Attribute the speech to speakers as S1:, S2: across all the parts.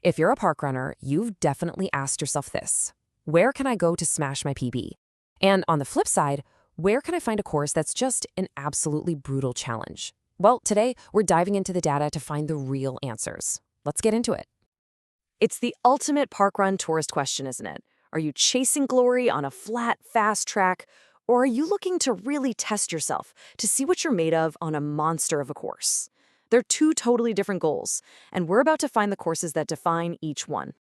S1: If you're a park runner, you've definitely asked yourself this: where can I go to smash my PB? And on the flip side, where can I find a course that's just an absolutely brutal challenge? Well, today we're diving into the data to find the real answers. Let's get into it. It's the ultimate parkrun tourist question, isn't it? Are you chasing glory on a flat, fast track, or are you looking to really test yourself to see what you're made of on a monster of a course? They're two totally different goals, and we're about to find the courses that define each one.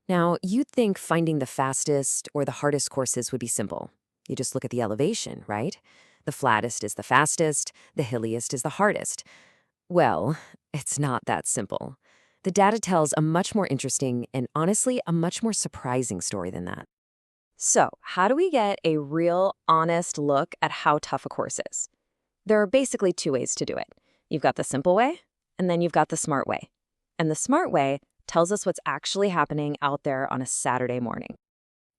S1: Now, you'd think finding the fastest or the hardest courses would be simple. You just look at the elevation, right? The flattest is the fastest, the hilliest is the hardest. Well, it's not that simple. The data tells a much more interesting and honestly a much more surprising story than that. So, how do we get a real, honest look at how tough a course is? There are basically two ways to do it. You've got the simple way, and then you've got the smart way. And the smart way tells us what's actually happening out there on a Saturday morning.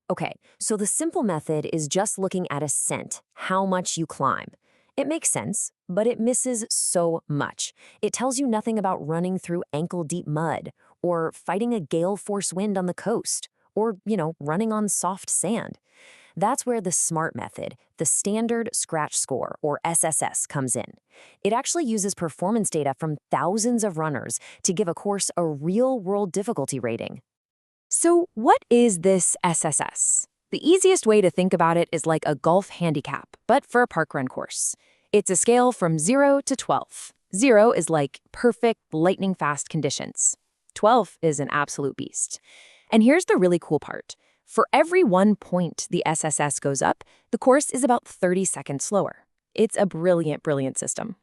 S1: Okay, so the simple method is just looking at ascent, how much you climb. It makes sense, but it misses so much. It tells you nothing about running through ankle-deep mud, or fighting a gale force wind on the coast, or, running on soft sand. That's where the SMART method, the Standard Scratch Score, or SSS, comes in. It actually uses performance data from thousands of runners to give a course a real-world difficulty rating. So what is this SSS? The easiest way to think about it is like a golf handicap, but for a parkrun course. It's a scale from 0 to 12. 0 is like perfect, lightning-fast conditions. 12 is an absolute beast. And here's the really cool part. For every 1 point the SSS goes up, the course is about 30 seconds slower. It's a brilliant, brilliant system.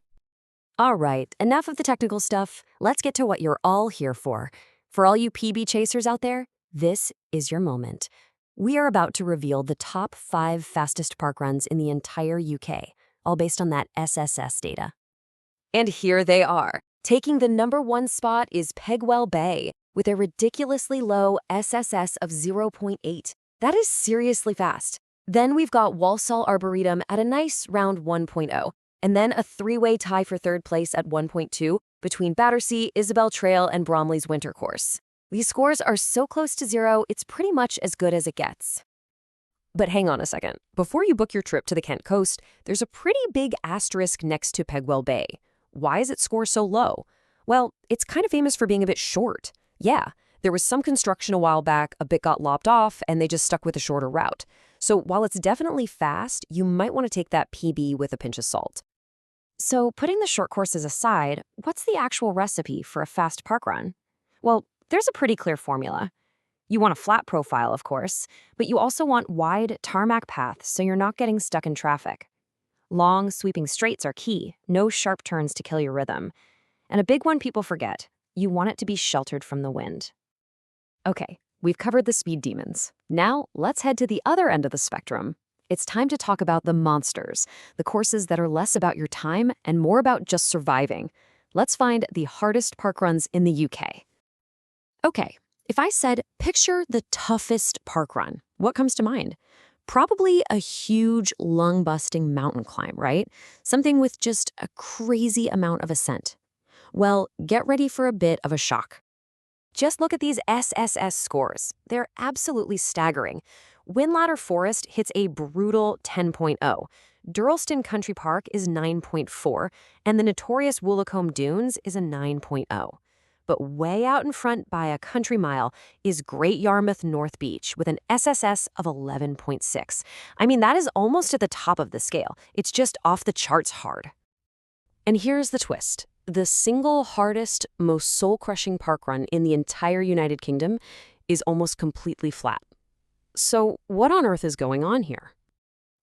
S1: All right, enough of the technical stuff. Let's get to what you're all here for. For all you PB chasers out there, this is your moment. We are about to reveal the top 5 fastest parkruns in the entire UK, all based on that SSS data. And here they are. Taking the #1 spot is Pegwell Bay, with a ridiculously low SSS of 0.8. That is seriously fast. Then we've got Walsall Arboretum at a nice round 1.0, and then a 3-way tie for third place at 1.2 between Battersea, Isabel Trail, and Bromley's winter course. These scores are so close to 0, it's pretty much as good as it gets. But hang on a second. Before you book your trip to the Kent coast, there's a pretty big asterisk next to Pegwell Bay. Why is it score so low? Well, it's kind of famous for being a bit short. Yeah, there was some construction a while back, a bit got lopped off, and they just stuck with a shorter route. So while it's definitely fast, you might want to take that PB with a pinch of salt. So putting the short courses aside, what's the actual recipe for a fast parkrun? Well, there's a pretty clear formula. You want a flat profile, of course, but you also want wide tarmac paths so you're not getting stuck in traffic. Long, sweeping straights are key, no sharp turns to kill your rhythm. And a big one people forget, you want it to be sheltered from the wind. Okay, we've covered the speed demons. Now, let's head to the other end of the spectrum. It's time to talk about the monsters, the courses that are less about your time and more about just surviving. Let's find the hardest parkruns in the UK. Okay, if I said, picture the toughest parkrun, what comes to mind? Probably a huge, lung-busting mountain climb, right? Something with just a crazy amount of ascent. Well, get ready for a bit of a shock. Just look at these SSS scores. They're absolutely staggering. Windladder Forest hits a brutal 10.0. Durlston Country Park is 9.4, and the notorious Woolacombe Dunes is a 9.0. But way out in front by a country mile is Great Yarmouth North Beach with an SSS of 11.6. I mean, that is almost at the top of the scale. It's just off the charts hard. And here's the twist. The single hardest, most soul-crushing parkrun in the entire United Kingdom is almost completely flat. So what on earth is going on here?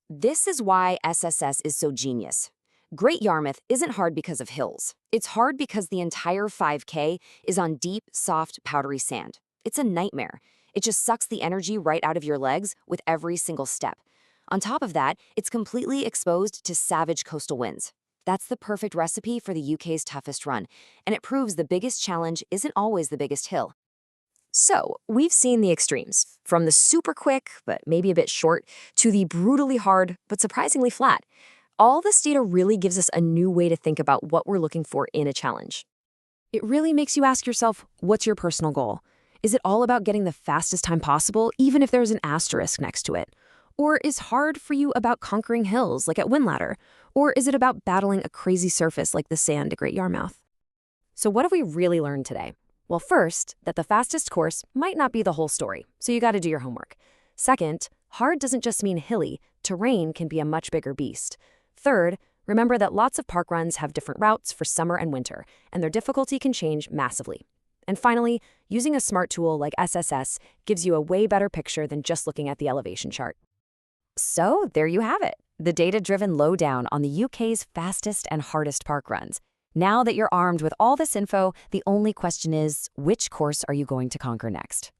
S1: This is why SSS is so genius. Great Yarmouth isn't hard because of hills. It's hard because the entire 5K is on deep, soft, powdery sand. It's a nightmare. It just sucks the energy right out of your legs with every single step. On top of that, it's completely exposed to savage coastal winds. That's the perfect recipe for the UK's toughest run, and it proves the biggest challenge isn't always the biggest hill. So, we've seen the extremes, from the super quick, but maybe a bit short, to the brutally hard, but surprisingly flat. All this data really gives us a new way to think about what we're looking for in a challenge. It really makes you ask yourself, what's your personal goal? Is it all about getting the fastest time possible, even if there's an asterisk next to it? Or is hard for you about conquering hills, like at Windladder? Or is it about battling a crazy surface like the sand at Great Yarmouth? So what have we really learned today? Well, first, that the fastest course might not be the whole story, so you got to do your homework. Second, hard doesn't just mean hilly. Terrain can be a much bigger beast. Third, remember that lots of park runs have different routes for summer and winter, and their difficulty can change massively. And finally, using a smart tool like SSS gives you a way better picture than just looking at the elevation chart. So there you have it, the data-driven lowdown on the UK's fastest and hardest park runs. Now that you're armed with all this info, the only question is, which course are you going to conquer next?